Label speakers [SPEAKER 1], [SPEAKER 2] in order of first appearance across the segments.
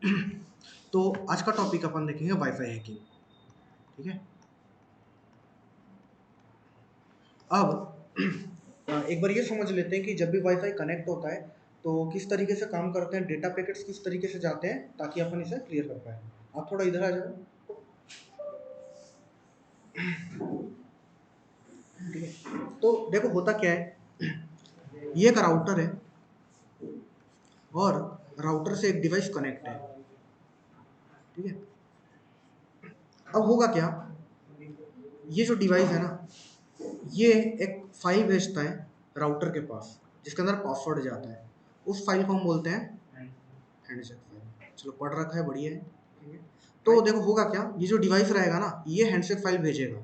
[SPEAKER 1] तो आज का टॉपिक अपन देखेंगे वाईफाई हैकिंग। ठीक है। अब एक बार ये समझ लेते हैं कि जब भी वाईफाई कनेक्ट होता है तो किस तरीके से काम करते हैं, डेटा पैकेट्स किस तरीके से जाते हैं, ताकि अपन इसे क्लियर कर पाए। आप थोड़ा इधर आ जाओ। ठीक है। तो देखो होता क्या है, ये एक राउटर है और राउटर से एक डिवाइस कनेक्ट है। ठीक है। अब होगा क्या, ये जो डिवाइस है ना, ये एक फाइल भेजता है राउटर के पास जिसके अंदर पासवर्ड जाता है। उस फाइल को हम बोलते हैं हैंडशेक फाइल। चलो पढ़ रखा है, बढ़िया है। ठीक है। तो देखो होगा क्या, ये जो डिवाइस रहेगा ना, ये हैंडशेक फाइल भेजेगा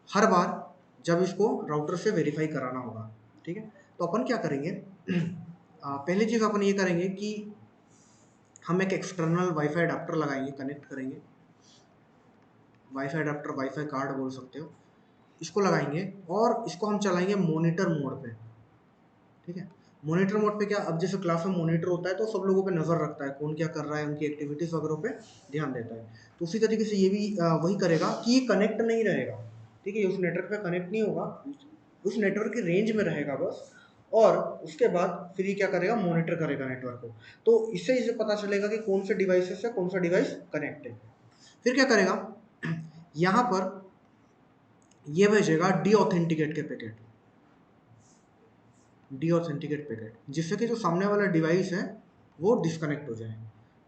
[SPEAKER 1] हर बार जब इसको राउटर से वेरीफाई कराना होगा। ठीक है। तो अपन क्या करेंगे, पहली चीज़ अपन ये करेंगे कि हम एक एक्सटर्नल वाईफाई अडाप्टर लगाएंगे, कनेक्ट करेंगे। वाईफाई अडाप्टर, वाईफाई कार्ड बोल सकते हो, इसको लगाएंगे और इसको हम चलाएंगे मॉनिटर मोड पे। ठीक है। मॉनिटर मोड पे क्या, अब जैसे क्लास में मॉनिटर होता है तो सब लोगों पे नज़र रखता है, कौन क्या कर रहा है, उनकी एक्टिविटीज़ वगैरह पे ध्यान देता है। तो उसी तरीके से ये भी वही करेगा कि ये कनेक्ट नहीं रहेगा। ठीक है। ये उस नेटवर्क पे कनेक्ट नहीं होगा, उस नेटवर्क की रेंज में रहेगा बस। और उसके बाद फिर ये क्या करेगा, मॉनिटर करेगा नेटवर्क को। तो इससे इसे पता चलेगा कि कौन से डिवाइसेस से कौन सा डिवाइस कनेक्ट है। फिर क्या करेगा, यहाँ पर ये भेजेगा डी ऑथेंटिकेट के पैकेट, डी ऑथेंटिकेट पैकेट, जिससे कि जो सामने वाला डिवाइस है वो डिस्कनेक्ट हो जाए।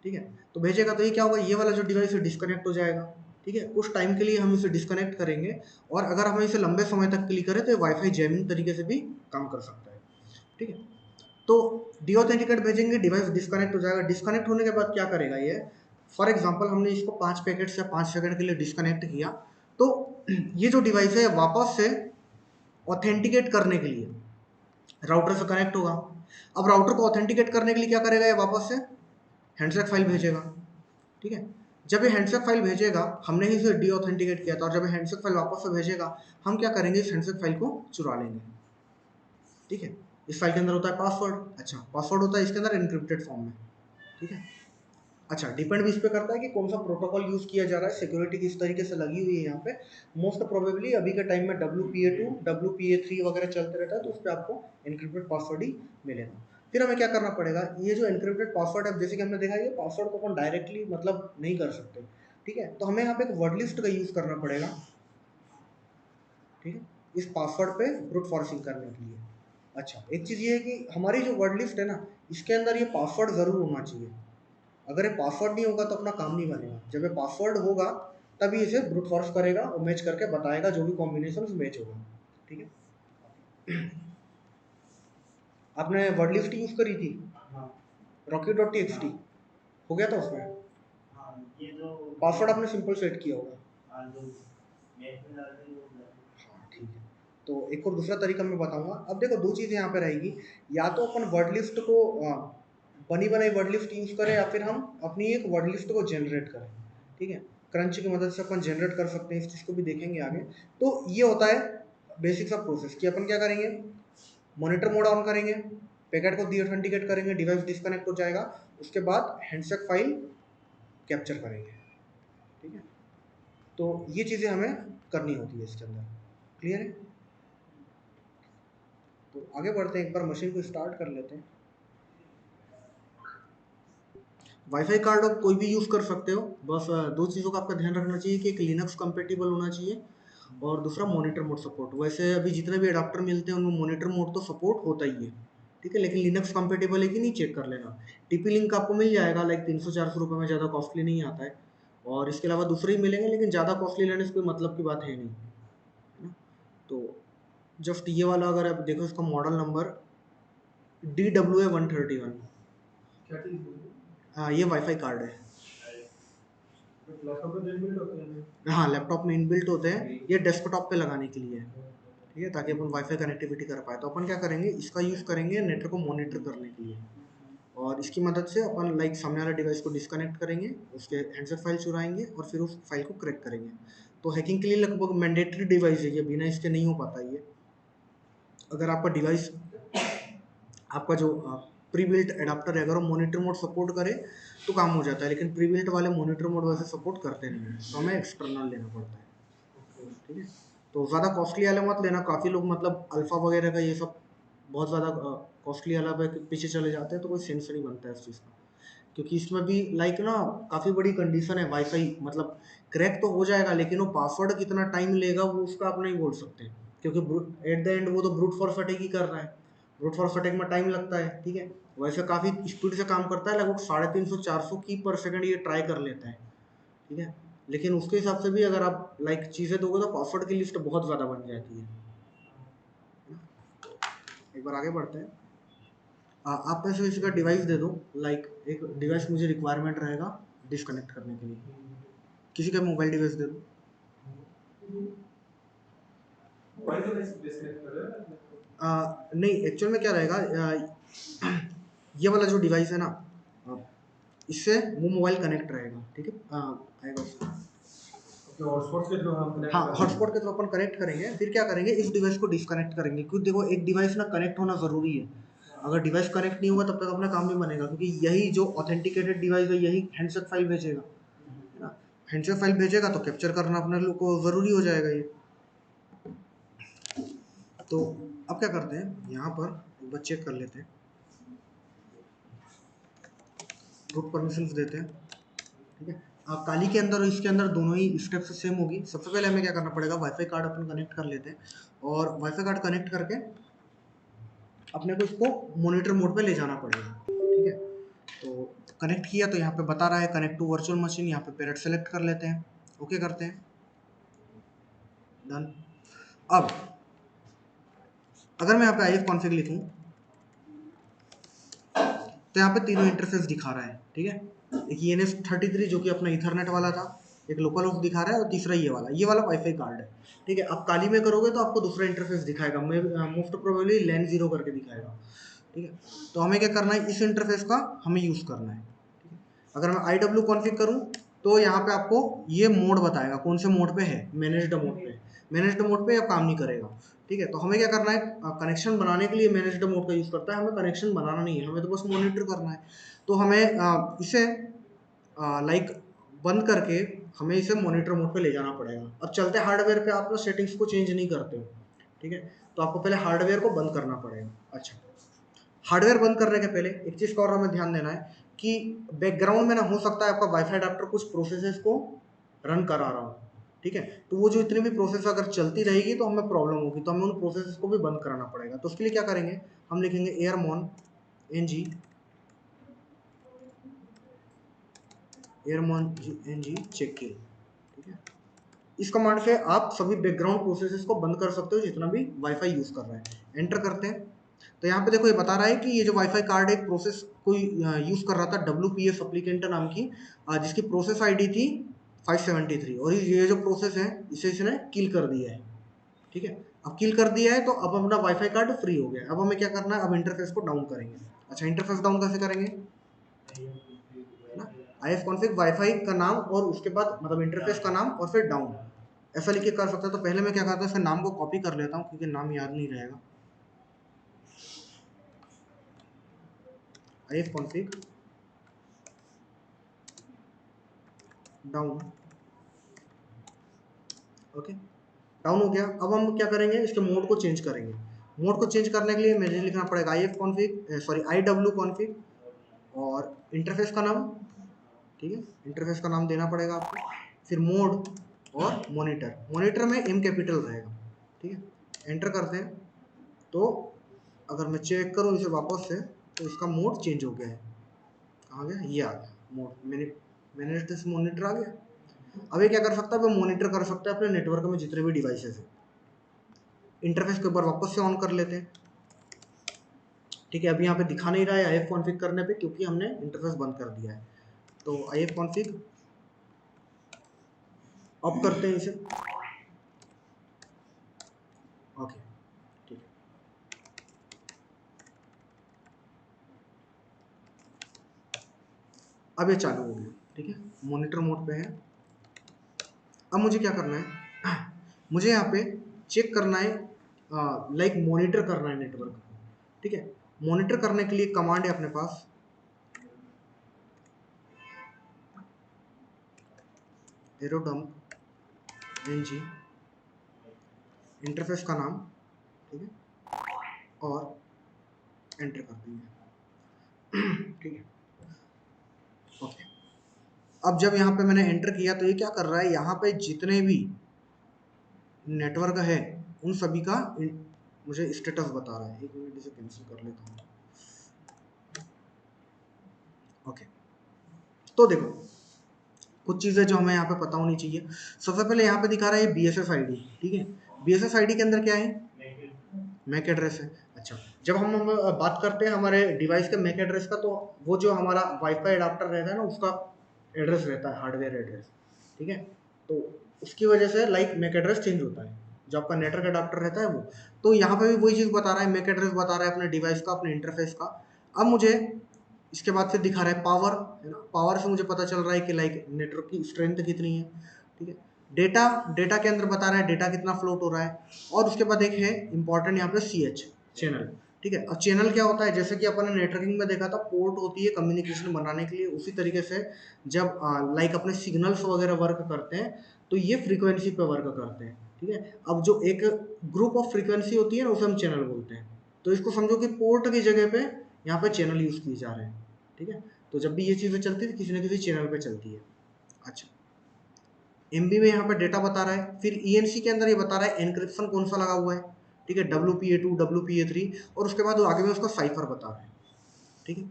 [SPEAKER 1] ठीक है। तो भेजेगा तो ये क्या होगा, ये वाला जो डिवाइस है डिस्कनेक्ट हो जाएगा। ठीक है। उस टाइम के लिए हम इसे डिस्कनेक्ट करेंगे और अगर हम इसे लंबे समय तक के लिए करें तो वाईफाई जैमिंग तरीके से भी काम कर सकता है। ठीक है। तो डी ऑथेंटिकेट भेजेंगे, डिवाइस डिस्कनेक्ट हो जाएगा। डिस्कनेक्ट होने के बाद क्या करेगा ये, फॉर एग्जाम्पल हमने इसको 5 पैकेट से 5 सेकंड के लिए डिस्कनेक्ट किया, तो ये जो डिवाइस है वापस से ऑथेंटिकेट करने के लिए राउटर से कनेक्ट होगा। अब राउटर को ऑथेंटिकेट करने के लिए क्या करेगा, ये वापस से हैंडशेक फाइल भेजेगा। ठीक है। जब ये हैंडशेक फाइल भेजेगा, हमने ही इसे डी ऑथेंटिकेट किया था, और जब ये हैंडशेक फाइल वापस से भेजेगा, हम क्या करेंगे, इस हैंडशेक फाइल को चुरा लेंगे। ठीक है। इस फाइल के अंदर होता है पासवर्ड। अच्छा, पासवर्ड होता है इसके अंदर एन्क्रिप्टेड फॉर्म में। ठीक है। अच्छा, डिपेंड भी इस पे करता है कि कौन सा प्रोटोकॉल यूज किया जा रहा है, सिक्योरिटी किस तरीके से लगी हुई है यहाँ पे। मोस्ट प्रोबेबली अभी के टाइम में WPA2 WPA3 वगैरह चलते रहता है, तो उस पर आपको एन्क्रिप्टेड पासवर्ड ही मिलेगा। फिर हमें क्या करना पड़ेगा, ये जो एन्क्रिप्टेड पासवर्ड है, जैसे कि हमने देखा, ये पासवर्ड को अपन डायरेक्टली मतलब नहीं कर सकते। ठीक है। तो हमें यहाँ पे एक वर्ड लिस्ट का यूज करना पड़ेगा। ठीक है। इस पासवर्ड पे ब्रूट फोर्सिंग करने के लिए। अच्छा, एक चीज़ ये है कि हमारी जो वर्ड लिस्ट है ना, इसके अंदर ये पासवर्ड ज़रूर होना चाहिए। अगर ये पासवर्ड नहीं होगा तो अपना काम नहीं बनेगा। जब ये पासवर्ड होगा तभी इसे ब्रूट फोर्स करेगा और मैच करके बताएगा जो भी कॉम्बिनेशन मैच होगा। ठीक है। आपने वर्ड लिस्ट यूज करी थी, rocket.txt हो गया था उसमें, पासवर्ड आपने सिंपल सेट किया होगा। हाँ ठीक है। तो एक और दूसरा तरीका मैं बताऊंगा। अब देखो दो चीज़ें यहाँ पे रहेगी, या तो अपन वर्ड लिस्ट को बनी बनाई वर्ड लिस्ट यूज करें, या फिर हम अपनी एक वर्ड लिस्ट को जनरेट करें। ठीक है। क्रंच की मदद से अपन जनरेट कर सकते हैं, इस चीज़ को भी देखेंगे आगे। तो ये होता है बेसिक सा प्रोसेस कि अपन क्या करेंगे, मॉनिटर मोड ऑन करेंगे, पैकेट को डी ऑथेंटिकेट करेंगे, डिवाइस डिस्कनेक्ट हो जाएगा, उसके बाद हैंडशेक फाइल कैप्चर करेंगे। ठीक है। तो ये चीज़ें हमें करनी होती है इसके अंदर। क्लियर है। तो आगे बढ़ते हैं, एक बार मशीन को स्टार्ट कर लेते हैं। वाईफाई कार्ड आप कोई भी यूज़ कर सकते हो, बस दो चीज़ों का आपका ध्यान रखना चाहिए कि एक लिनक्स कंपेटिबल होना चाहिए और दूसरा मॉनिटर मोड सपोर्ट। वैसे अभी जितने भी अडाप्टर मिलते हैं उनमें मॉनिटर मोड तो सपोर्ट होता ही है। ठीक है। लेकिन लिनक्स कंपेटिबल है कि नहीं चेक कर लेना। टीपी लिंक आपको मिल जाएगा, लाइक 300-400 रुपये में, ज़्यादा कॉस्टली नहीं आता है। और इसके अलावा दूसरे ही मिलेंगे, लेकिन ज़्यादा कॉस्टली लेने से कोई मतलब की बात है नहीं, है ना। तो जस्ट ये वाला अगर आप देखो, इसका मॉडल नंबर DWA131। हाँ, ये वाईफाई कार्ड है। हाँ, लैपटॉप में इनबिल्ट होते हैं, ये डेस्कटॉप पे लगाने के लिए है। ठीक है, ताकि अपन वाईफाई कनेक्टिविटी कर पाए। तो अपन क्या करेंगे, इसका यूज़ करेंगे नेटवर्क को मॉनिटर करने के लिए, और इसकी मदद से अपन लाइक सामने वाले डिवाइस को डिस्कनेक्ट करेंगे, उसके हैंडसेट फाइल चुराएंगे और फिर उस फाइल को क्रैक करेंगे। तो हैकिंग के लिए लगभग मैंडेटरी डिवाइस है ये, बिना इसके नहीं हो पाता ये। अगर आपका डिवाइस, आपका जो प्री बिल्ट एडाप्टर है, अगर वो मॉनिटर मोड सपोर्ट करे तो काम हो जाता है, लेकिन प्री बिल्ट वाले मॉनिटर मोड वैसे सपोर्ट करते नहीं है, तो हमें एक्सटर्नल लेना पड़ता है। ठीक है, तो ज़्यादा कॉस्टली वाले मत लेना, काफ़ी लोग मतलब अल्फ़ा वगैरह का ये सब बहुत ज़्यादा कॉस्टली वाला पे पीछे चले जाते हैं, तो कोई सेंस नहीं बनता है इस चीज़ का, क्योंकि इसमें भी लाइक ना काफ़ी बड़ी कंडीशन है, वाईफाई मतलब क्रैक तो हो जाएगा, लेकिन वो पासवर्ड कितना टाइम लेगा वो उसका आप नहीं बोल सकते, क्योंकि एट द एंड वो तो ब्रूट फॉर्स अटैक ही कर रहा है, ब्रूट फॉर्स अटैक में टाइम लगता है। ठीक है, वैसे काफ़ी स्पीड से काम करता है, लगभग 350-400 की पर सेकंड ये ट्राई कर लेता है। ठीक है, लेकिन उसके हिसाब से भी अगर आप लाइक चीज़ें दोगे तो पासवर्ड की लिस्ट बहुत ज़्यादा बन जाती है। एक बार आगे बढ़ते हैं। आप में से किसी का डिवाइस दे दो, लाइक एक डिवाइस मुझे रिक्वायरमेंट रहेगा डिस्कनेक्ट करने के लिए, किसी का मोबाइल डिवाइस दे दो। नहीं, एक्चुअल में क्या रहेगा, ये वाला जो डिवाइस है ना, इससे वो मोबाइल कनेक्ट रहेगा। ठीक है, आएगा हॉटस्पॉट के थ्रू हम कनेक्ट, हाँ हॉटस्पॉट के थ्रू अपन कनेक्ट करेंगे, फिर क्या करेंगे इस डिवाइस को डिस्कनेक्ट करेंगे, क्योंकि देखो एक डिवाइस ना कनेक्ट होना ज़रूरी है, अगर डिवाइस कनेक्ट नहीं होगा तब तक अपना काम नहीं बनेगा, क्योंकि यही जो ऑथेंटिकेटेड डिवाइस है यही हैंडसेट फाइल भेजेगा, है ना, हैंडसेट फाइल भेजेगा तो कैप्चर करना अपने लोग को ज़रूरी हो जाएगा ये। तो अब क्या करते हैं, यहाँ पर एक बार चेक कर लेते हैं, रूट परमिशंस देते हैं। ठीक है, काली के अंदर और इसके अंदर दोनों ही स्टेप्स सेम होगी। सबसे पहले हमें क्या करना पड़ेगा, वाईफाई कार्ड अपन कनेक्ट कर लेते हैं, और वाईफाई कार्ड कनेक्ट करके अपने को इसको मॉनिटर मोड पे ले जाना पड़ेगा। ठीक है, तो कनेक्ट किया तो यहाँ पे बता रहा है कनेक्ट टू वर्चुअल मशीन, यहाँ पे पेरेट सेलेक्ट कर लेते हैं, ओके करते हैं, डन। अब अगर मैं यहाँ पे IF कॉन्फ़िग लिखूँ तो यहाँ पे तीनों इंटरफेस दिखा रहा है। ठीक है, एक ENS33 जो कि अपना ईथरनेट वाला था, एक लोकल होस्ट दिखा रहा है, और तीसरा ये वाला वाईफाई कार्ड है। ठीक है, आप काली में करोगे तो आपको दूसरा इंटरफेस दिखाएगा, मोस्ट प्रोबेबली LAN 0 करके दिखाएगा। ठीक है, तो हमें क्या करना है, इस इंटरफेस का हमें यूज़ करना है। ठीक है, अगर मैं IW कॉन्फ़िग करूँ तो यहाँ पे आपको ये मोड बताएगा कौन से मोड पे है, मैनेज्ड मोड पे, मैनेज्ड मोड पे अब काम नहीं करेगा। ठीक है, तो हमें क्या करना है, कनेक्शन बनाने के लिए मैनेज्ड मोड का यूज़ करता है, हमें कनेक्शन बनाना नहीं है, हमें तो बस मॉनिटर करना है। तो हमें इसे लाइक बंद करके हमें इसे मॉनिटर मोड पे ले जाना पड़ेगा। अब चलते हार्डवेयर पे आप ना सेटिंग्स को चेंज नहीं करते हो। ठीक है, तो आपको पहले हार्डवेयर को बंद करना पड़ेगा। अच्छा, हार्डवेयर बंद करने के पहले एक चीज़ का और हमें ध्यान देना है कि बैकग्राउंड में ना हो सकता है आपका वाईफाई अडाप्टर कुछ प्रोसेसेस को रन करा रहा हो। ठीक है, तो वो जो इतनी भी प्रोसेस अगर चलती रहेगी तो हमें प्रॉब्लम होगी, तो हमें उन प्रोसेसेस को भी बंद कराना पड़ेगा। तो उसके लिए क्या करेंगे, हम लिखेंगे एयरमॉन ng चेक किल। ठीक है, इस कमांड से आप सभी बैकग्राउंड प्रोसेसेस को बंद कर सकते हो जितना भी वाईफाई यूज़ कर रहा है। एंटर करते हैं तो यहाँ पे देखो ये बता रहा है कि ये जो वाईफाई कार्ड एक प्रोसेस कोई यूज़ कर रहा था WPS एप्लीकेंट नाम की, जिसकी प्रोसेस आईडी थी 573, और ये जो प्रोसेस है इसे इसने किल कर दिया है। ठीक है, अब किल कर दिया है तो अब अपना वाईफाई कार्ड फ्री हो गया। अब हमें क्या करना है, अब इंटरफेस को डाउन करेंगे। अच्छा, इंटरफेस डाउन कैसे करेंगे, है ना, IF कॉन्फ़िग वाईफाई का नाम और उसके बाद मतलब इंटरफेस का नाम और फिर डाउन, ऐसा लिख के कर सकते हैं। तो पहले मैं क्या करता हूँ, इसके नाम को कॉपी कर लेता हूँ क्योंकि नाम याद नहीं रहेगा। IF config down, okay, down हो गया। अब हम क्या करेंगे, इसके मोड को चेंज करेंगे। मोड को चेंज करने के लिए मुझे लिखना पड़ेगा IF config sorry IW config और इंटरफेस का नाम। ठीक है, इंटरफेस का नाम देना पड़ेगा आपको, फिर मोड और मॉनिटर, मॉनिटर में M कैपिटल रहेगा। ठीक है, एंटर करते हैं तो अगर मैं चेक करूँ इसे वापस से तो इसका मोड चेंज हो गया है। कहाँ गया, ये आ गया मोड, मैंने मॉनिटर आ गया। अब ये क्या कर सकता है, वो मॉनिटर कर सकता है अपने नेटवर्क में जितने भी डिवाइसेस हैं। इंटरफेस के ऊपर वापस से ऑन कर लेते हैं। ठीक है, अभी यहाँ पे दिखा नहीं रहा है IF कॉन्फ़िग करने पे क्योंकि हमने इंटरफेस बंद कर दिया है। तो IF कॉन्फ़िग ऑफ करते हैं इसे, ओके, ठीक है। अब ये चालू हो गया। ठीक है, मॉनिटर मोड पे है। अब मुझे क्या करना है, मुझे यहाँ पे चेक करना है, लाइक मॉनिटर करना है नेटवर्क। ठीक है, मॉनिटर करने के लिए कमांड है अपने पास एरोडम्प ng, इंटरफेस का नाम, ठीक है, और एंटर कर देंगे। ठीक है, ओके। अब जब यहाँ पे मैंने एंटर किया तो ये क्या कर रहा है, यहाँ पे जितने भी नेटवर्क है उन सभी का मुझे स्टेटस बता रहा है। एक मिनट इसे कैंसिल कर लेता हूँ। ओके, तो देखो कुछ चीज़ें जो हमें यहाँ पे पता होनी चाहिए। सबसे पहले यहाँ पे दिखा रहा है BSSID, ठीक है। BSSID के अंदर क्या है, मैक एड्रेस है। अच्छा, जब हम बात करते हैं हमारे डिवाइस के मैक एड्रेस का, तो वो जो हमारा वाईफाई एडाप्टर रहता है ना, उसका एड्रेस रहता है, हार्डवेयर एड्रेस, ठीक है। तो उसकी वजह से लाइक मैक एड्रेस चेंज होता है, जो आपका नेटवर्क एडाप्टर रहता है वो। तो यहाँ पे भी वही चीज़ बता रहा है, मैक एड्रेस बता रहा है अपने डिवाइस का, अपने इंटरफेस का। अब मुझे इसके बाद फिर दिखा रहा है पावर, है ना। पावर से मुझे पता चल रहा है कि लाइक नेटवर्क की स्ट्रेंथ कितनी है, ठीक है। डेटा, डेटा के अंदर बता रहा है डेटा कितना फ्लोट हो रहा है। और उसके बाद एक है इंपॉर्टेंट यहाँ पे CH, चैनल, ठीक है। अब चैनल क्या होता है, जैसे कि अपन ने नेटवर्किंग में देखा था, पोर्ट होती है कम्युनिकेशन बनाने के लिए। उसी तरीके से जब लाइक अपने सिग्नल्स वगैरह वर्क करते हैं तो ये फ्रीक्वेंसी पे वर्क करते हैं, ठीक है। अब जो एक ग्रुप ऑफ फ्रीक्वेंसी होती है ना, उसे हम चैनल बोलते हैं। तो इसको समझो कि पोर्ट की जगह पे यहाँ पे चैनल यूज किए जा रहे हैं, ठीक है। तो जब भी ये चीज़ें चलती है किसी न किसी चैनल पे चलती है। अच्छा, MB में यहाँ पे डेटा बता रहा है। फिर ENC के अंदर ये बता रहा है एनक्रिप्शन कौन सा लगा हुआ है, ठीक है, WPA2 WPA3, और उसके बाद आगे में उसका साइफर बता रहा है, ठीक है।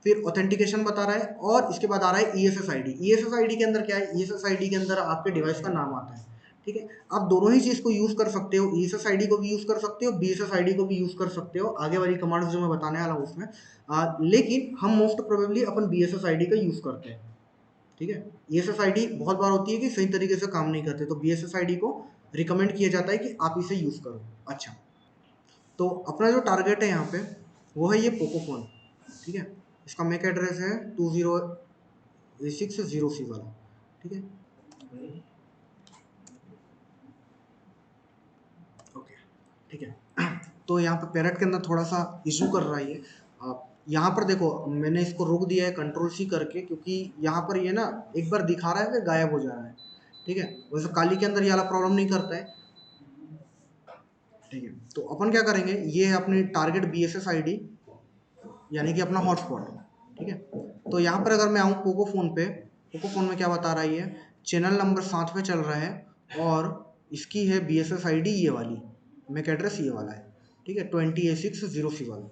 [SPEAKER 1] फिर ऑथेंटिकेशन बता रहा है, और इसके बाद आ रहा है ESSID। ESSID के अंदर क्या है, ESSID के अंदर आपके डिवाइस का नाम आता है, ठीक है। आप दोनों ही चीज़ को यूज़ कर सकते हो, ESSID को भी यूज़ कर सकते हो, BSSID को भी यूज़ कर सकते हो, आगे वाली कमांड्स जो मैं बताने वाला हूँ उसमें। लेकिन हम मोस्ट प्रोबेबली अपन BSSID का यूज़ करते हैं, ठीक है। ESSID बहुत बार होती है कि सही तरीके से काम नहीं करते, तो BSSID को रिकमेंड किया जाता है कि आप इसे यूज़ करो। अच्छा, तो अपना जो टारगेट है यहाँ पे वो है ये पोको फोन, ठीक है। इसका मैक एड्रेस है 20A6 वाला, ठीक है। ओके, ठीक है। तो यहाँ पे पैरेट के अंदर थोड़ा सा इशू कर रहा है ये। यहाँ पर देखो मैंने इसको रोक दिया है Ctrl+C करके, क्योंकि यहाँ पर ये ना एक बार दिखा रहा है फिर गायब हो जा रहा है, ठीक है। वैसे काली के अंदर ये वाला प्रॉब्लम नहीं करता है, ठीक है। तो अपन क्या करेंगे, ये है अपनी टारगेट BSSID, यानी कि अपना हॉटस्पॉट, ठीक है। तो यहाँ पर अगर मैं आऊँ पोको फ़ोन पे, पोको फ़ोन में क्या बता रहा है ये, चैनल नंबर 7 पे चल रहा है, और इसकी है BSSID ये वाली, मैक एड्रेस ये वाला है, ठीक है, 20A6 वाला।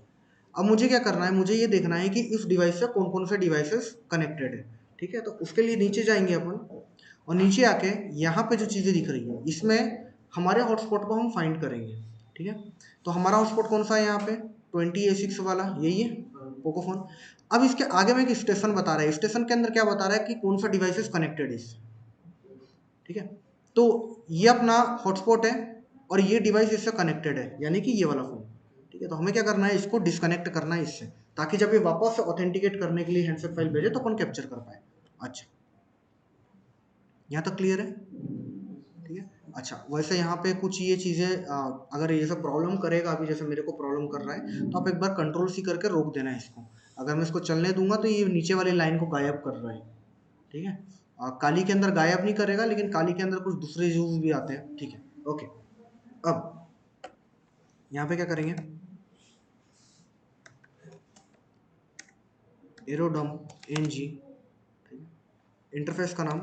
[SPEAKER 1] अब मुझे क्या करना है, मुझे ये देखना है कि इस डिवाइस से कौन कौन से डिवाइसेस कनेक्टेड है, ठीक है। तो उसके लिए नीचे जाएंगे अपन, और नीचे आके यहाँ पे जो चीज़ें दिख रही है इसमें हमारे हॉटस्पॉट को हम फाइंड करेंगे, ठीक है। तो हमारा हॉटस्पॉट कौन सा है यहाँ पे, 20A6 वाला, यही है पोको फोन। अब इसके आगे में एक स्टेशन बता रहा है, स्टेशन के अंदर क्या बता रहा है कि कौन सा डिवाइसेस कनेक्टेड है इससे, ठीक है। तो ये अपना हॉटस्पॉट है और ये डिवाइस इससे कनेक्टेड है, यानी कि ये वाला फोन, ठीक है। तो हमें क्या करना है, इसको डिस्कनेक्ट करना है इससे, ताकि जब ये वापस से ऑथेंटिकेट करने के लिए हैंडसेट फाइल भेजे तो अपन कैप्चर कर पाए। अच्छा, यहाँ तक क्लियर है, ठीक है। अच्छा, वैसे यहाँ पे कुछ ये चीज़ें अगर ये सब प्रॉब्लम करेगा, अभी जैसे मेरे को प्रॉब्लम कर रहा है, तो आप एक बार Ctrl+C करके रोक देना है इसको। अगर मैं इसको चलने दूंगा तो ये नीचे वाली लाइन को गायब कर रहा है, ठीक है। काली के अंदर गायब नहीं करेगा, लेकिन काली के अंदर कुछ दूसरे यूज भी आते हैं, ठीक है। ओके, अब यहाँ पे क्या करेंगे, एरोडम्प ng, इंटरफेस का नाम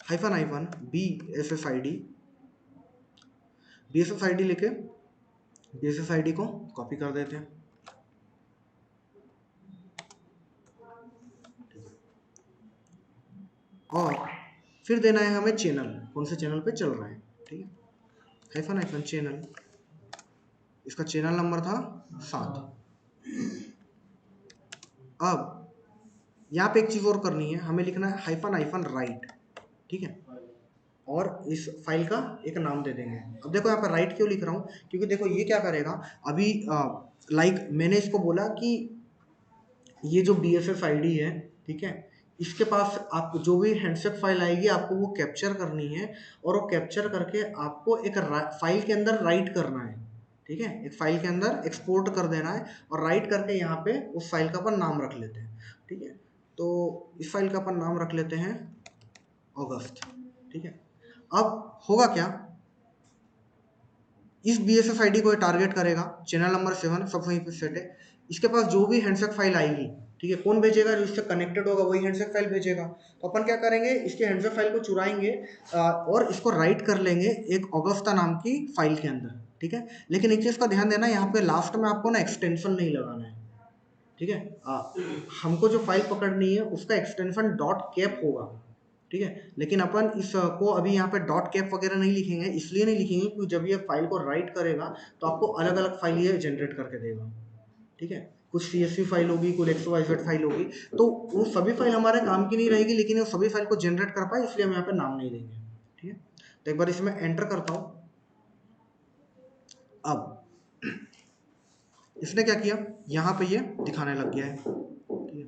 [SPEAKER 1] -BSSID, BSSID लेके BSSID को कॉपी कर देते हैं, और फिर देना है हमें चैनल, कौन से चैनल पे चल रहा है, ठीक है। हाइफन चैनल, इसका चैनल नंबर था 7। अब यहाँ पे एक चीज़ और करनी है, हमें लिखना है -राइट, ठीक है, और इस फाइल का एक नाम दे देंगे। अब देखो यहाँ पर राइट क्यों लिख रहा हूँ, क्योंकि देखो ये क्या करेगा अभी, लाइक मैंने इसको बोला कि ये जो BSSID है, ठीक है, इसके पास आप जो भी हैंडसेट फाइल आएगी आपको वो कैप्चर करनी है, और वो कैप्चर करके आपको एक फाइल के अंदर राइट करना है, ठीक है, एक फाइल के अंदर एक्सपोर्ट कर देना है और राइट करके यहाँ पे उस फाइल का अपन नाम रख लेते हैं। ठीक है, तो इस फाइल का अपन नाम रख लेते हैं अगस्त। ठीक है, अब होगा क्या, इस BSS ID को टारगेट करेगा, चैनल नंबर 7 सब वहीं पे सेट है। इसके पास जो भी हैंडशेक फाइल आएगी, ठीक है, कौन भेजेगा, जो इससे कनेक्टेड होगा वही हैंडशेक फाइल भेजेगा। तो अपन क्या करेंगे, इसके हैंडशेक फाइल को चुराएंगे और इसको राइट कर लेंगे एक ऑगस्टा नाम की फाइल के अंदर। ठीक है, लेकिन एक चीज़ का ध्यान देना, यहाँ पे लास्ट में आपको ना एक्सटेंशन नहीं लगाना है। ठीक है, हमको जो फाइल पकड़नी है उसका एक्सटेंशन डॉट कैप होगा। ठीक है, लेकिन अपन इसको अभी यहाँ पे डॉट कैप वगैरह नहीं लिखेंगे, इसलिए नहीं लिखेंगे क्योंकि जब ये फाइल को राइट करेगा तो आपको अलग अलग फाइल ये जनरेट करके देगा। ठीक है, कुछ CSV फाइल होगी, कुछ XYZ फाइल होगी, तो वो सभी फाइल हमारे काम की नहीं रहेगी, लेकिन वो सभी फाइल को जनरेट कर पाए, इसलिए हम यहाँ पे नाम नहीं देंगे। ठीक है, तो एक बार इसमें एंटर करता हूँ। अब इसने क्या किया, यहाँ पे ये दिखाने लग गया है। ठीक है,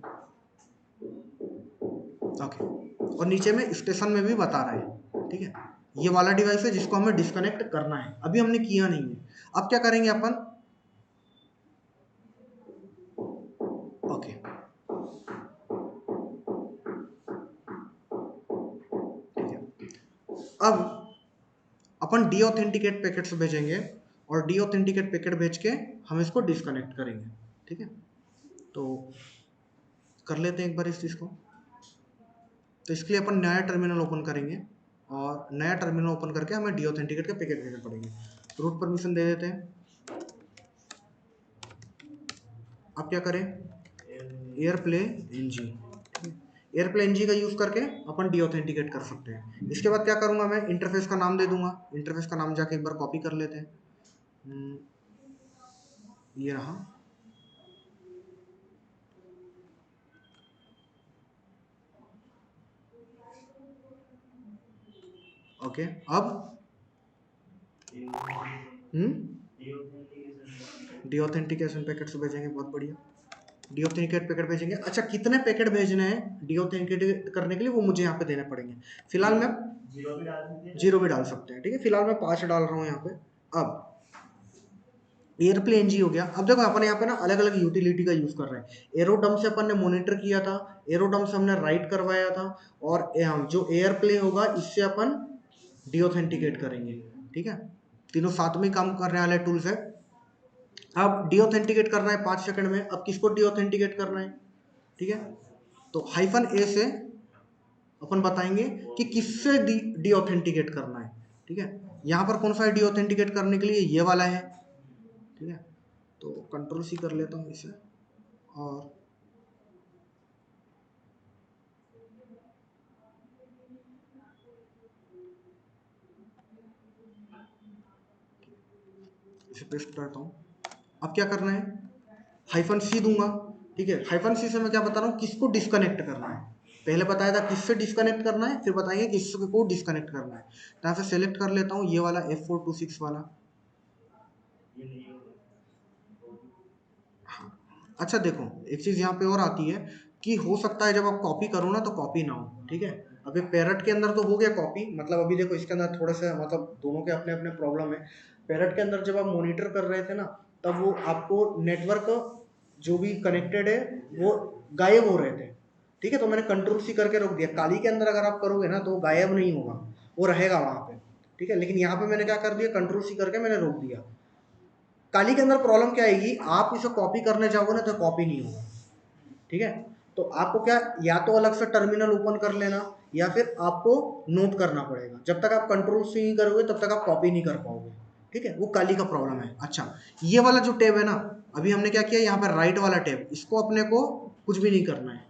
[SPEAKER 1] ओके, और नीचे में स्टेशन में भी बता रहा है। ठीक है, ये वाला डिवाइस है जिसको हमें डिस्कनेक्ट करना है, अभी हमने किया नहीं है। अब क्या करेंगे अपन, ओके, ठीक है, अब अपन डीऑथेंटिकेट पैकेट्स भेजेंगे और डीऑथेंटिकेट पैकेट भेज के हम इसको डिस्कनेक्ट करेंगे। ठीक है, तो कर लेते हैं एक बार इस चीज़ को। तो इसके लिए अपन नया टर्मिनल ओपन करेंगे और नया टर्मिनल ओपन करके हमें डीऑथेंटिकेट के पैकेट भेजने पड़ेंगे। रूट परमिशन दे देते हैं। अब क्या करें, एयरप्ले-ng, एयरप्ले-ng का यूज़ करके अपन डीऑथेंटिकेट कर सकते हैं। इसके बाद क्या करूँगा, मैं इंटरफेस का नाम दे दूंगा। इंटरफेस का नाम जाके एक बार कॉपी कर लेते हैं, ये रहा। ओके, अब डीऑथेंटिकेशन पैकेट्स भेजेंगे, बहुत बढ़िया, डीऑथेंटिकेट पैकेट भेजेंगे। अच्छा, कितने पैकेट भेजने हैं डीऑथेंटिकेट करने के लिए वो मुझे यहाँ पे देने पड़ेंगे। फिलहाल मैं जीरो भी डाल सकते हैं। ठीक है, फिलहाल मैं 5 डाल रहा हूँ यहाँ पे। अब एयरप्ले-ng हो गया। अब देखो अपन यहाँ पे ना अलग अलग यूटिलिटी का यूज कर रहे हैं। एरोडम से अपन ने मॉनिटर किया था, एरोडम से हमने राइट करवाया था, और जो एयरप्ले होगा इससे अपन डीऑथेंटिकेट करेंगे। ठीक है, तीनों साथ में काम करने वाले टूल्स है। अब डीऑथेंटिकेट करना है 5 सेकंड में। अब किसको डीऑथेंटिकेट करना है, ठीक है, तो -a से अपन बताएंगे कि किससे डीऑथेंटिकेट करना है। ठीक है, यहाँ पर कौन सा है डीऑथेंटिकेट करने के लिए, ये वाला है। ठीक है, तो Ctrl+C कर लेता हूँ इसे, और इसे पेस्ट करता हूँ। अब क्या करना है, -c दूंगा। ठीक है, -c से मैं क्या बता रहा हूँ, किसको डिस्कनेक्ट करना है। पहले बताया था किससे डिस्कनेक्ट करना है, फिर बताएंगे किसको डिस्कनेक्ट करना है। तो यहाँ से सेलेक्ट कर लेता हूँ ये वाला F426 वाला। अच्छा देखो, एक चीज़ यहाँ पे और आती है कि हो सकता है जब आप कॉपी करो ना तो कॉपी ना हो। ठीक है, अभी पैरट के अंदर तो हो गया कॉपी, मतलब अभी देखो इसके अंदर थोड़ा सा मतलब दोनों के अपने अपने प्रॉब्लम है। पैरट के अंदर जब आप मॉनिटर कर रहे थे ना, तब वो आपको नेटवर्क जो भी कनेक्टेड है वो गायब हो रहे थे। ठीक है, तो मैंने Ctrl+C करके रोक दिया। काली के अंदर अगर आप करोगे ना तो वो गायब नहीं होगा, वो रहेगा वहाँ पे। ठीक है, लेकिन यहाँ पे मैंने क्या कर दिया, Ctrl+C करके मैंने रोक दिया। काली के अंदर प्रॉब्लम क्या आएगी, आप इसे कॉपी करने जाओगे ना तो कॉपी नहीं होगा। ठीक है, तो आपको क्या, या तो अलग से टर्मिनल ओपन कर लेना, या फिर आपको नोट करना पड़ेगा। जब तक आप Ctrl+C नहीं करोगे तब तक आप कॉपी नहीं कर पाओगे। ठीक है, वो काली का प्रॉब्लम है। अच्छा, ये वाला जो टैब है ना, अभी हमने क्या किया, यहाँ पर राइट वाला टैब, इसको अपने को कुछ भी नहीं करना है।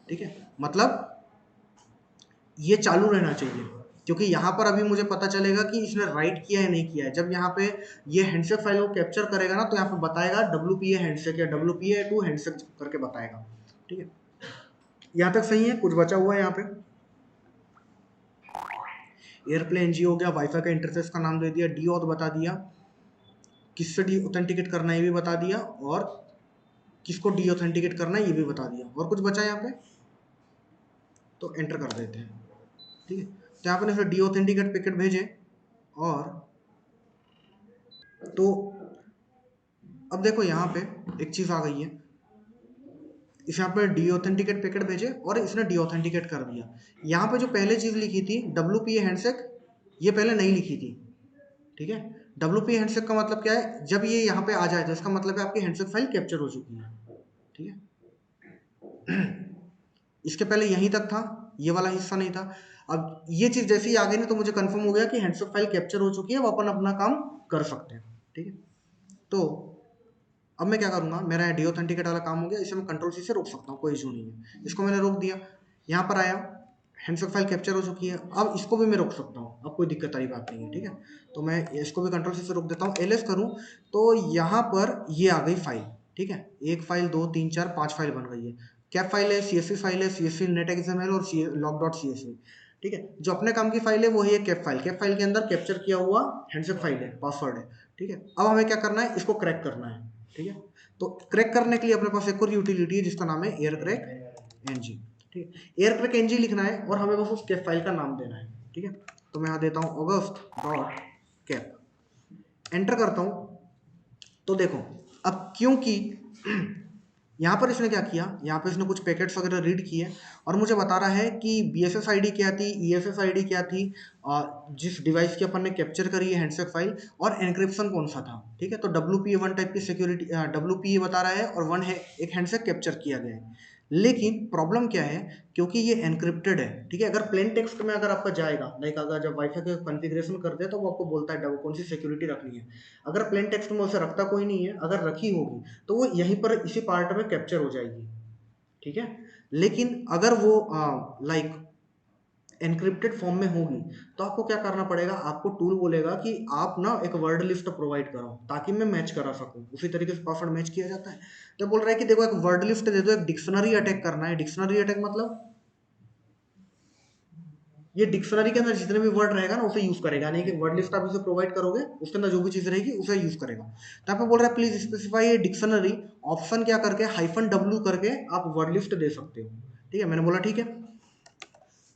[SPEAKER 1] ठीक है, मतलब ये चालू रहना चाहिए, क्योंकि यहाँ पर अभी मुझे पता चलेगा कि इसने राइट किया है नहीं किया है। जब यहाँ पे ये हैंडशेक फाइल को कैप्चर करेगा ना, तो यहाँ पे बताएगा WPA हैंडशेक या WPA2 हैंडशेक करके बताएगा। ठीक है, यहाँ तक सही है, कुछ बचा हुआ है यहाँ पे। एयरप्ले-ng हो गया, वाईफाई का इंटरफेस का नाम दे दिया, डीऑथ बता दिया, किससे डी ऑथेंटिकेट करना है ये भी बता दिया, और किसको डी ऑथेंटिकेट करना है ये भी बता दिया। और कुछ बचा यहाँ पे, तो एंटर कर देते हैं। ठीक है, तो यहाँ पे डी ऑथेंटिकेट पैकेट भेजे, और तो अब देखो यहाँ पे एक चीज़ आ गई है, इस यहाँ पे डी ऑथेंटिकेट पैकेट भेजे और इसने डी ऑथेंटिकेट कर दिया। यहाँ पे जो पहले चीज़ लिखी थी WPA हैंडशेक, ये पहले नहीं लिखी थी, ठीक है। WPA हैंडशेक का मतलब क्या है, जब ये यहाँ पे आ जाए तो इसका मतलब है आपकी हैंडशेक फाइल कैप्चर हो चुकी है, ठीक है। इसके पहले यहीं तक था, ये वाला हिस्सा नहीं था। अब ये चीज़ जैसे ही आ गई ना तो मुझे कंफर्म हो गया कि हैंडशेक फाइल कैप्चर हो चुकी है, वो अपन अपना काम कर सकते हैं, ठीक है। तो अब मैं क्या करूँगा, मेरा डी ऑथेंटिकेट वाला काम हो गया, इसे मैं कंट्रोल सी से रोक सकता हूँ, कोई इशू नहीं है। इसको मैंने रोक दिया, यहाँ पर आया, हैंडशेक फाइल कैप्चर हो चुकी है। अब इसको भी मैं रोक सकता हूँ, अब कोई दिक्कत वाली बात नहीं है, ठीक है। तो मैं इसको भी कंट्रोल सी से रोक देता हूँ। एलएस करूँ तो यहाँ पर ये आ गई फाइल, ठीक है। 1 फाइल 2 3 4 5 फाइल बन गई है। कैप फाइल है, CSV फाइल है, CSV नेट XML और log.csv, ठीक है। जो अपने काम की फाइल है वो है कैप फाइल। कैप फाइल के अंदर कैप्चर किया हुआ हैंडशेक फाइल है, पासवर्ड है, ठीक है। अब हमें क्या करना है, इसको क्रैक करना है, ठीक है। तो क्रैक करने के लिए अपने पास एक और यूटिलिटी है जिसका नाम है aircrack-ng, ठीक है। aircrack-ng लिखना है और हमें बस उस कैप फाइल का नाम देना है, ठीक है। तो मैं यहाँ देता हूँ august.cap, एंटर करता हूँ। तो देखो अब क्योंकि यहाँ पर इसने क्या किया, यहाँ पर इसने कुछ पैकेट्स वगैरह रीड किए और मुझे बता रहा है कि BSS ID क्या थी, ESS ID क्या थी, जिस डिवाइस की अपन ने कैप्चर करी है हैंडशेक फाइल, और एनक्रिप्शन कौन सा था, ठीक है। तो WPA 1 टाइप की सिक्योरिटी WPA बता रहा है और 1 है, एक हैंडशेक कैप्चर किया गया है। लेकिन प्रॉब्लम क्या है, क्योंकि ये एनक्रिप्टेड है, ठीक है। अगर प्लेन टेक्स्ट में अगर आपका जाएगा, लाइक अगर जब वाईफाई का कॉन्फ़िगरेशन कर दे तो वो आपको बोलता है कौन सी सिक्योरिटी रखनी है। अगर प्लेन टेक्स्ट में उसे रखता कोई नहीं है, अगर रखी होगी तो वो यहीं पर इसी पार्ट में कैप्चर हो जाएगी, ठीक है। लेकिन अगर वो लाइक एनक्रिप्टेड फॉर्म में होगी तो आपको क्या करना पड़ेगा, आपको टूल बोलेगा कि आप ना एक वर्ड लिस्ट प्रोवाइड कराओ ताकि मैं मैच करा सकूं। उसी तरीके से पासवर्ड मैच किया जाता है। तो बोल रहा है कि देखो एक वर्ड लिस्ट दे दो, एक डिक्शनरी अटैक करना है। डिक्शनरी अटैक मतलब ये डिक्शनरी के अंदर जितने भी वर्ड रहेगा ना उसे यूज करेगा, नहीं कि वर्ड लिस्ट आप उसे प्रोवाइड करोगे उसके अंदर जो भी चीज रहेगी उसे यूज करेगा। तो आपको बोल रहा है प्लीज स्पेसिफाई डिक्शनरी, ऑप्शन क्या करके -w करके आप वर्ड लिस्ट दे सकते हो, ठीक है। मैंने बोला ठीक है।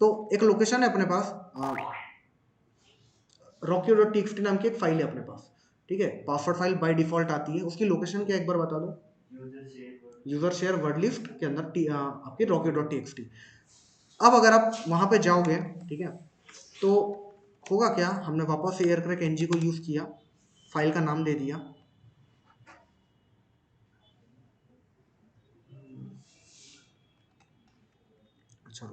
[SPEAKER 1] तो एक लोकेशन है अपने पास, rocky.txt नाम की एक फाइल है अपने पास, ठीक है। पासवर्ड फाइल बाय डिफॉल्ट आती है, उसकी लोकेशन क्या एक बार बता दो। यूजर शेयर वर्ड लिस्ट के अंदर आपकी rocky.txt। अब अगर आप वहां पे जाओगे, ठीक है, तो होगा क्या, हमने वापस से aircrack-ng को यूज किया, फाइल का नाम दे दिया, अच्छा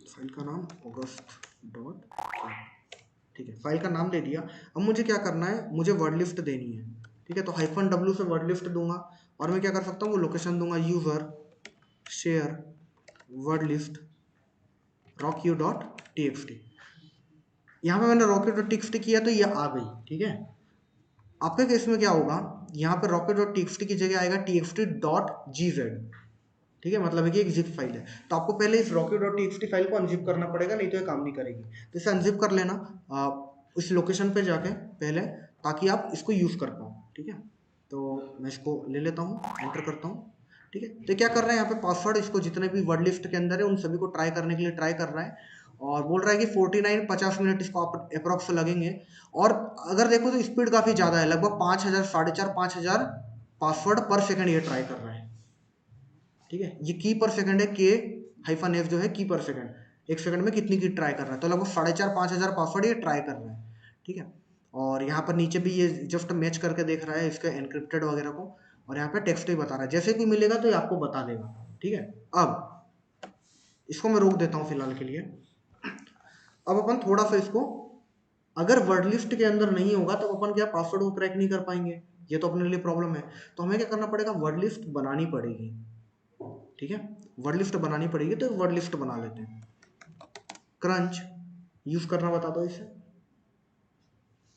[SPEAKER 1] फाइल का नाम august.cap, ठीक है। फाइल का नाम दे दिया। अब मुझे क्या करना है, मुझे वर्ड लिस्ट देनी है, ठीक है। तो -w से वर्ड लिस्ट दूंगा और मैं क्या कर सकता हूँ, वो लोकेशन दूंगा user share word list rocky.txt। यहाँ पे मैंने rocky.txt किया तो ये आ गई, ठीक है। आपके केस में क्या होगा, यहाँ पे rocky.txt की जगह आएगा txt.gz, ठीक है। मतलब है कि एक जिप फाइल है। तो आपको पहले इस rocky.txt फाइल को अनजिप करना पड़ेगा, नहीं तो ये काम नहीं करेगी। तो इसे अनजिप कर लेना इस लोकेशन पे जाके पहले, ताकि आप इसको यूज कर पाओ, ठीक है। तो मैं इसको ले लेता हूँ, एंटर करता हूँ, ठीक है। तो क्या कर रहा है यहाँ पे, पासवर्ड इसको जितने भी वर्ड लिस्ट के अंदर है उन सभी को ट्राई करने के लिए ट्राई कर रहा है और बोल रहा है कि 49-50 मिनट इसको अप्रोक्स लगेंगे। और अगर देखो तो स्पीड काफी ज्यादा है, लगभग 5000 4,500 पासवर्ड पर सेकंड ये ट्राई कर रहा है, ठीक है। ये की पर सेकंड है, K-F जो है की पर सेकंड, एक सेकंड में कितनी की ट्राई कर रहा है। तो लगभग 4,500 पासवर्ड ये ट्राई कर रहा है, ठीक है। और यहाँ पर नीचे भी ये जस्ट मैच करके देख रहा है इसके एनक्रिप्टेड वगैरह को, और यहाँ पे टेक्स्ट भी बता रहा है, जैसे भी मिलेगा तो ये आपको बता देगा, ठीक है। अब इसको मैं रोक देता हूँ फिलहाल के लिए। अब अपन थोड़ा सा इसको, अगर वर्ड लिस्ट के अंदर नहीं होगा तो अपन क्या पासवर्ड को क्रैक नहीं कर पाएंगे, ये तो अपने लिए प्रॉब्लम है। तो हमें क्या करना पड़ेगा, वर्ड लिस्ट बनानी पड़ेगी, ठीक है। वर्ड लिस्ट बनानी पड़ेगी, तो वर्ड लिस्ट बना लेते हैं। क्रंच यूज करना बता दो इसे,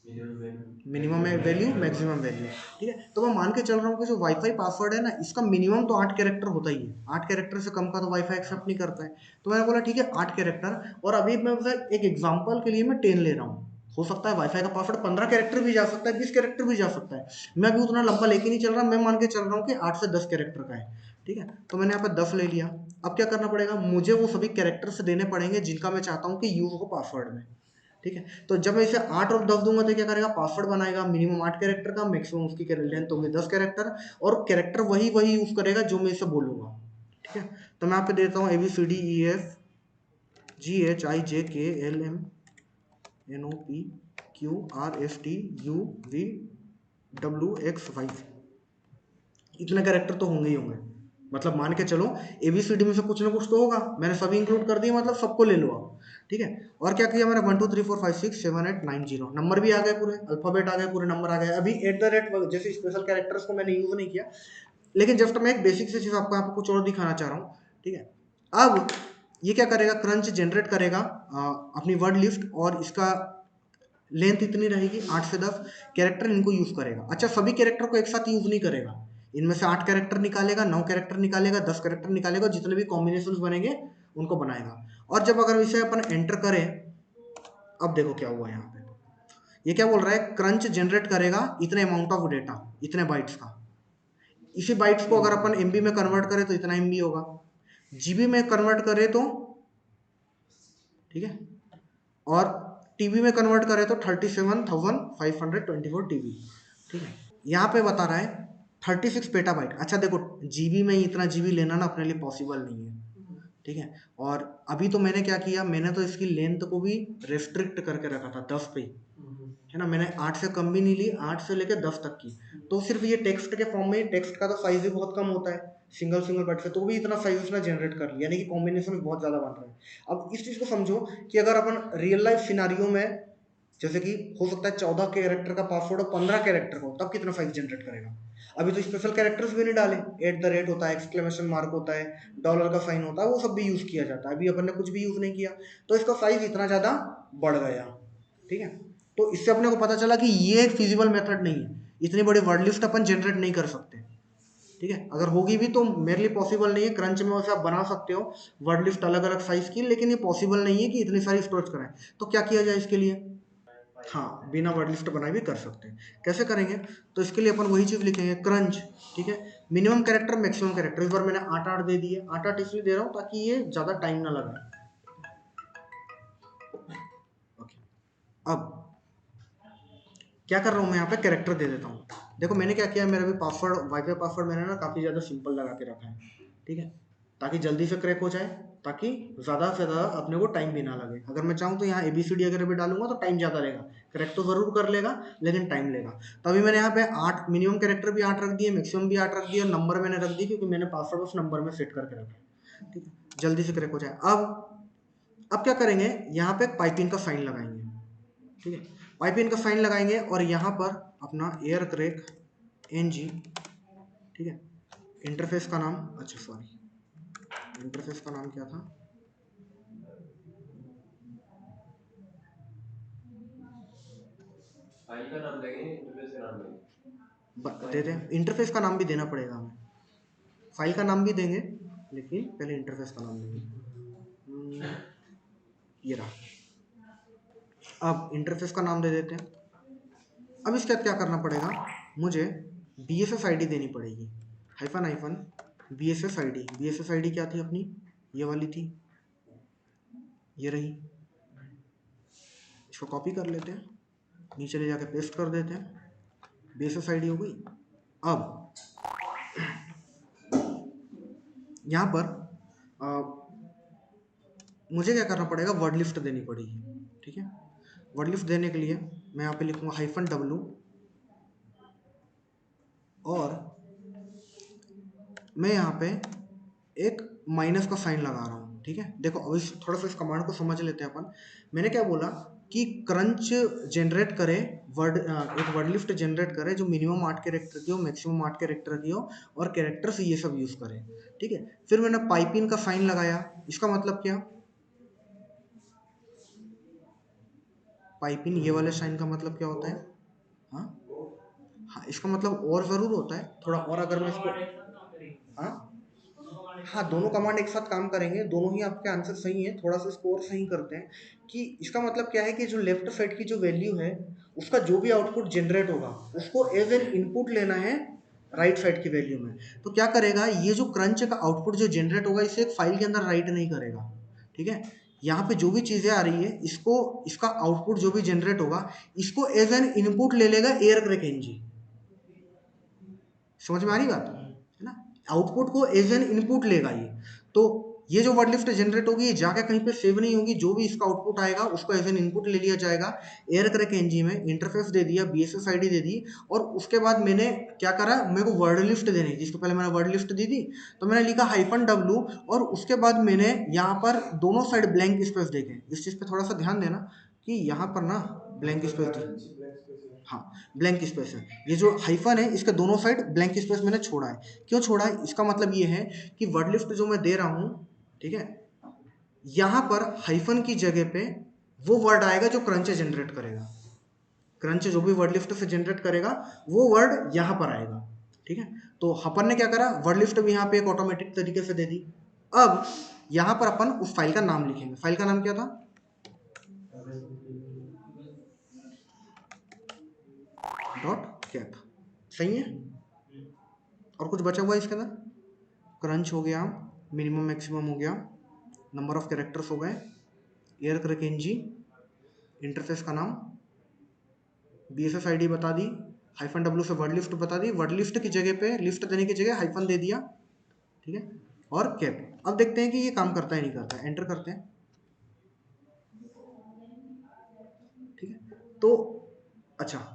[SPEAKER 1] मिनिमम वैल्यू मैक्सिमम वैल्यू, ठीक है। तो मैं मान के चल रहा हूँ कि जो वाईफाई पासवर्ड है ना, इसका मिनिमम तो 8 कैरेक्टर होता ही है, 8 कैरेक्टर से कम का तो वाईफाई एक्सेप्ट नहीं करता है। तो मैंने बोला ठीक है 8 कैरेक्टर, और अभी मैं एक एग्जांपल के लिए मैं 10 ले रहा हूँ। हो सकता है वाईफाई का पासवर्ड 15 कैरेक्टर भी जा सकता है, 20 कैरेक्टर भी जा सकता है। मैं अभी उतना लंबा लेके नहीं चल रहा, मैं मान के चल रहा हूँ कि 8 से 10 कैरेक्टर का है, ठीक है, तो मैंने यहाँ पे 10 ले लिया। अब क्या करना पड़ेगा, मुझे वो सभी कैरेक्टर्स देने पड़ेंगे जिनका मैं चाहता हूँ कि यूज हो पासवर्ड में। ठीक है, तो जब मैं इसे 8 और 10 दूंगा तो क्या करेगा, पासवर्ड बनाएगा मिनिमम 8 कैरेक्टर का, मैक्सिमम उसकी लेंथ होगी 10 कैरेक्टर, और कैरेक्टर वही वही यूज करेगा जो मैं इसे बोलूंगा। ठीक है, तो मैं यहाँ पे देता हूँ ABCDEFGHIJKLMNOPQRSTUVWXY। इतने कैरेक्टर तो होंगे ही होंगे, मतलब मान के चलो एबीसीडी में से कुछ ना कुछ तो होगा, मैंने सभी इंक्लूड कर दिए, मतलब सबको ले लो आप। ठीक है, और क्या किया मैंने, 1 2 3 4 5 6 7 8 9 0 नंबर भी आ गए, पूरे अल्फाबेट आ गए, पूरे नंबर आ गए। अभी एट द रेट जैसे स्पेशल कैरेक्टर्स को मैंने यूज नहीं किया, लेकिन जस्ट मैं एक बेसिक से चीज आपको यहाँ पे कुछ और दिखाना चाह रहा हूँ। ठीक है, अब ये क्या करेगा, क्रंच जनरेट करेगा अपनी वर्ड लिस्ट, और इसका लेंथ इतनी रहेगी 8 से 10 कैरेक्टर इनको यूज करेगा। अच्छा, सभी कैरेक्टर को एक साथ यूज नहीं करेगा, इनमें से 8 कैरेक्टर निकालेगा, 9 कैरेक्टर निकालेगा, 10 कैरेक्टर निकालेगा, जितने भी कॉम्बिनेशन बनेंगे उनको बनाएगा। और जब अगर इसे अपन एंटर करें, अब देखो क्या हुआ यहाँ पे, ये क्या बोल रहा है, क्रंच जनरेट करेगा इतने अमाउंट ऑफ डेटा, इतने बाइट्स का। इसी बाइट्स को अगर अपन एमबी में कन्वर्ट करें तो इतना एमबी होगा, जीबी में कन्वर्ट करें तो, ठीक है, और टीबी में कन्वर्ट करें तो 37,524 टीबी। ठीक है, यहाँ पे बता रहा है 36 पेटाबाइट। अच्छा देखो, जीबी में इतना जीबी लेना ना अपने लिए पॉसिबल नहीं है। ठीक है, और अभी तो मैंने क्या किया, मैंने तो इसकी लेंथ को भी रेस्ट्रिक्ट करके रखा था 10 पे, है ना, मैंने 8 से कम भी नहीं ली, 8 से लेकर 10 तक की। तो सिर्फ ये टेक्स्ट के फॉर्म में, टेक्स्ट का तो साइज भी बहुत कम होता है सिंगल सिंगल बाइट से, तो भी इतना साइज उसने जनरेट कर लिया, यानी कि कॉम्बिनेशन बहुत ज़्यादा बन रहा है। अब इस चीज़ को समझो कि अगर अपन रियल लाइफ सिनारियो में, जैसे कि हो सकता है 14 कैरेक्टर का पासवर्ड और 15 कैरेक्टर हो, तब कितना साइज जनरेट करेगा। अभी तो स्पेशल कैरेक्टर्स भी नहीं डाले, एट द रेट होता है, एक्सक्लेमेशन मार्क होता है, डॉलर का साइन होता है, वो सब भी यूज़ किया जाता है। अभी अपन ने कुछ भी यूज़ नहीं किया, तो इसका साइज इतना ज़्यादा बढ़ गया। ठीक है, तो इससे अपने को पता चला कि ये एक फिजिबल मेथड नहीं है, इतनी बड़ी वर्ड लिस्ट अपन जनरेट नहीं कर सकते। ठीक है, अगर होगी भी तो मेरे लिए पॉसिबल नहीं है। क्रंच में वैसे आप बना सकते हो वर्ड लिस्ट अलग अलग साइज की, लेकिन ये पॉसिबल नहीं है कि इतनी सारी स्टोरेज कराएं। तो क्या किया जाए इसके लिए, हाँ, बिना वर्ड लिस्ट बनाए भी कर सकते हैं। कैसे करेंगे, तो इसके लिए अपन वही चीज़ लिखेंगे, क्रंच। ठीक है, मिनिमम कैरेक्टर मैक्सिमम कैरेक्टर, इस बार मैंने 8 दे दिए, 8 इसलिए दे रहा हूँ ताकि ये ज़्यादा टाइम ना लगे। ओके, अब क्या कर रहा हूँ मैं, यहाँ पे कैरेक्टर दे देता हूँ। देखो मैंने क्या किया, मेरा भी पासवर्ड, वाईफाई पासवर्ड मैंने ना काफ़ी ज़्यादा सिंपल लगा के रखा है। ठीक है, ताकि जल्दी से क्रैक हो जाए, ताकि ज़्यादा से ज़्यादा अपने को टाइम भी ना लगे। अगर मैं चाहूँ तो यहाँ ABCD अगर भी डालूंगा तो टाइम ज़्यादा लेगा, क्रैक तो ज़रूर कर लेगा लेकिन टाइम लेगा। तभी मैंने यहाँ पे 8 मिनिमम कैरेक्टर भी 8 रख दिए, मैक्सिमम भी 8 रख दिए, और नंबर मैंने रख दिए क्योंकि मैंने पासवर्ड उस नंबर में सेट करके रखा है। ठीक है, जल्दी से क्रैक हो जाए। अब क्या करेंगे, यहाँ पे पाइपिंग का साइन लगाएंगे। ठीक है, पाइपिंग का साइन लगाएंगे, और यहाँ पर अपना एयर क्रैक NG। ठीक है, इंटरफेस का नाम, अच्छा सॉरी, इंटरफेस का नाम क्या था,
[SPEAKER 2] फाइल का नाम देंगे, इंटरफेस का नाम देंगे,
[SPEAKER 1] दे दें, इंटरफेस का नाम भी देना पड़ेगा हमें, फाइल का नाम भी देंगे लेकिन पहले इंटरफेस का नाम देंगे। ये रहा, अब इंटरफेस का नाम दे देते हैं। अब इसके बाद क्या करना पड़ेगा, मुझे BSS ID देनी पड़ेगी, hyphen hyphen BSS ID। BSS ID क्या थी अपनी, ये वाली थी, ये रही। इसको कॉपी कर लेते हैं, नीचे ले जाके पेस्ट कर देते हैं, BSS ID हो गई। अब यहाँ पर मुझे क्या करना पड़ेगा, वर्ड लिस्ट देनी पड़ेगी। ठीक है, वर्ड लिस्ट देने के लिए मैं यहाँ पे लिखूँगा -W, और मैं यहाँ पे एक माइनस का साइन लगा रहा हूँ। ठीक है, देखो अब इस थोड़ा सा इस कमांड को समझ लेते हैं अपन। मैंने क्या बोला कि क्रंच जनरेट करे एक वर्ड लिस्ट जनरेट करे जो मिनिमम 8 कैरेक्टर की हो, मैक्सिमम 8 कैरेक्टर की हो, और कैरेक्टर्स ये सब यूज करे। ठीक है, फिर मैंने पाइपिंग का साइन लगाया। इसका मतलब क्या, पाइपिंग ये वाले साइन का मतलब क्या होता है, हाँ हाँ, इसका मतलब और ज़रूर होता है थोड़ा, और अगर मैं इसको, हाँ हाँ, दोनों कमांड एक साथ काम करेंगे, दोनों ही आपके आंसर सही है। थोड़ा सा इसको और सही करते हैं कि इसका मतलब क्या है कि जो लेफ्ट साइड की जो वैल्यू है, उसका जो भी आउटपुट जनरेट होगा उसको एज एन इनपुट लेना है राइट साइड की वैल्यू में। तो क्या करेगा, ये जो क्रंच का आउटपुट जो जनरेट होगा इसे एक फाइल के अंदर राइट नहीं करेगा, ठीक है। यहाँ पे जो भी चीजें आ रही है इसको, इसका आउटपुट जो भी जनरेट होगा इसको एज एन इनपुट ले लेगा एयर क्रैक एनजी। समझ में आ रही बात है ना, आउटपुट को एज एन इनपुट लेगा ये। तो ये जो वर्ड लिस्ट जनरेट होगी ये जाके कहीं पे सेव नहीं होगी, जो भी इसका आउटपुट आएगा उसको एज एन इनपुट ले लिया जाएगा एयर क्रैक एनजी में। इंटरफेस दे दिया, बीएसएस आईडी दे दी, और उसके बाद मैंने क्या करा, मेरे को वर्ड लिस्ट देनी, जिसको पहले मैंने वर्ड लिस्ट दी थी तो मैंने लिखा -w, और उसके बाद मैंने यहाँ पर दोनों साइड ब्लैंक स्पेस देखे। इस चीज़ पे थोड़ा सा ध्यान देना कि यहाँ पर ना ब्लैंक स्पेस दी, हाँ ब्लैंक स्पेस है, ये जो हाइफन है इसके दोनों साइड ब्लैंक स्पेस मैंने छोड़ा है। क्यों छोड़ा है, इसका मतलब ये है कि वर्ड लिस्ट जो मैं दे रहा हूँ, ठीक है, यहाँ पर हाइफन की जगह पे वो वर्ड आएगा जो क्रंच जनरेट करेगा। क्रंच जो भी वर्ड लिस्ट से जनरेट करेगा वो वर्ड यहाँ पर आएगा, ठीक है। तो अपन ने क्या करा, वर्ड लिस्ट भी यहाँ पे एक ऑटोमेटिक तरीके से दे दी। अब यहाँ पर अपन उस फाइल का नाम लिखेंगे। फाइल का नाम क्या था, .cat, सही है। और कुछ बचा हुआ है इसके अंदर, क्रंच हो गया, मिनिमम मैक्सिमम हो गया, नंबर ऑफ कैरेक्टर्स हो गए, एयर क्रैक एनजी, इंटरफेस का नाम, बीएसएस आईडी बता दी, -w से वर्ड लिस्ट बता दी, वर्ड लिस्ट की जगह पे लिस्ट देने की जगह हाइफन दे दिया, ठीक है, और कैप। अब देखते हैं कि ये काम करता है नहीं करता है, एंटर करते हैं, ठीक है। तो अच्छा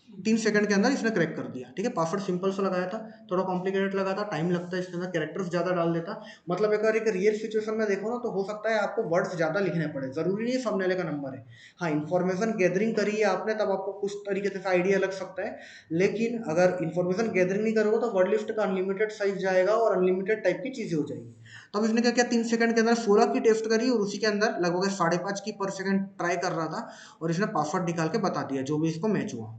[SPEAKER 1] 3 सेकंड के अंदर इसने क्रैक कर दिया, ठीक है। पासवर्ड सिंपल सा लगाया था, थोड़ा कॉम्प्लिकेटेड लगा था, टाइम लगता है इसके अंदर, कैरेक्टर्स ज्यादा डाल देता। मतलब अगर एक रियल सिचुएशन में देखो ना तो हो सकता है आपको वर्ड्स ज्यादा लिखने पड़े, जरूरी नहीं है सामने वाले का नंबर है। हाँ इन्फॉर्मेशन गैदरिंग करी है आपने तब आपको कुछ तरीके से आइडिया लग सकता है, लेकिन अगर इन्फॉर्मेशन गैदरिंग नहीं करोगे तो वर्ड लिस्ट का अनलिमिटेड साइज जाएगा और अनलिमिटेड टाइप की चीजें हो जाएगी। तो अब इसने क्या किया, 3 सेकंड के अंदर 16 की टेस्ट करी और उसी के अंदर लगभग 5.5 की पर सेकंड ट्राई कर रहा था, और इसने पासवर्ड निकाल के बता दिया जो भी इसको मैच हुआ।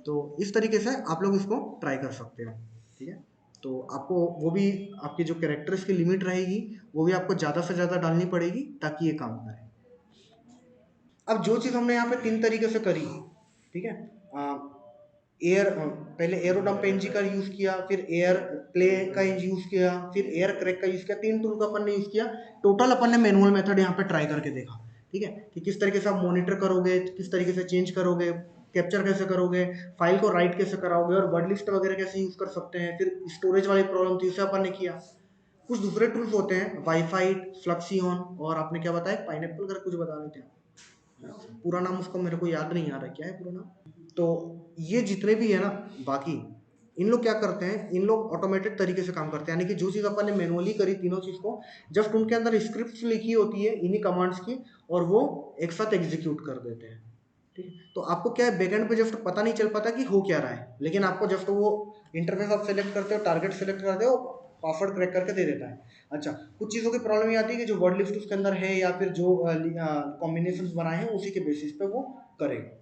[SPEAKER 1] तो इस तरीके से आप लोग इसको ट्राई कर सकते हो, ठीक है। तो आपको वो भी, आपकी जो कैरेक्टर्स की लिमिट रहेगी वो भी आपको ज़्यादा से ज़्यादा डालनी पड़ेगी ताकि ये काम करे। अब जो चीज़ हमने यहाँ पे 3 तरीके से करी, ठीक है, एयर, पहले एरोडम्प एनजी का यूज़ किया, फिर एयर प्ले का एनजी यूज़ किया, फिर एयर क्रैक का यूज़ किया, 3 टूल का अपन ने यूज़ किया। टोटल अपन ने मैनुअल मेथड यहाँ पे ट्राई करके देखा, ठीक है, कि किस तरीके से आप मॉनिटर करोगे, किस तरीके से चेंज करोगे, कैप्चर कैसे करोगे, फाइल को राइट कैसे कराओगे, और वर्ड लिस्ट वगैरह कैसे यूज़ कर सकते हैं। फिर स्टोरेज वाली प्रॉब्लम थी उसे अपन ने किया। कुछ दूसरे टूल्स होते हैं, वाईफाई, फ्लक्सियन, और आपने क्या बताया, पाइनएप्पल कर कुछ बता रहे थे, पूरा नाम उसका मेरे को याद नहीं आ रहा, क्या है पूरा नाम। तो ये जितने भी है ना, बाकी इन लोग क्या करते हैं, इन लोग ऑटोमेटेड तरीके से काम करते हैं, यानी कि जो चीज़ अपन ने मैनुअली करी तीनों चीज़ को, जस्ट उनके अंदर स्क्रिप्ट लिखी होती है इन्हीं कमांड्स की, और वो एक साथ एग्जीक्यूट कर देते हैं, ठीक है। तो आपको क्या है, बैकएंड पे जस्ट पता नहीं चल पाता कि हो क्या रहा है, लेकिन आपको जस्ट वो इंटरफेस आप सेलेक्ट करते हो, टारगेट सेलेक्ट करते हो, पासवर्ड क्रैक करके दे देता है। अच्छा, कुछ चीज़ों की प्रॉब्लम ये आती है कि जो वर्ड लिस्ट उसके अंदर है या फिर जो कॉम्बिनेशन बनाए हैं उसी के बेसिस पे वो करेगा।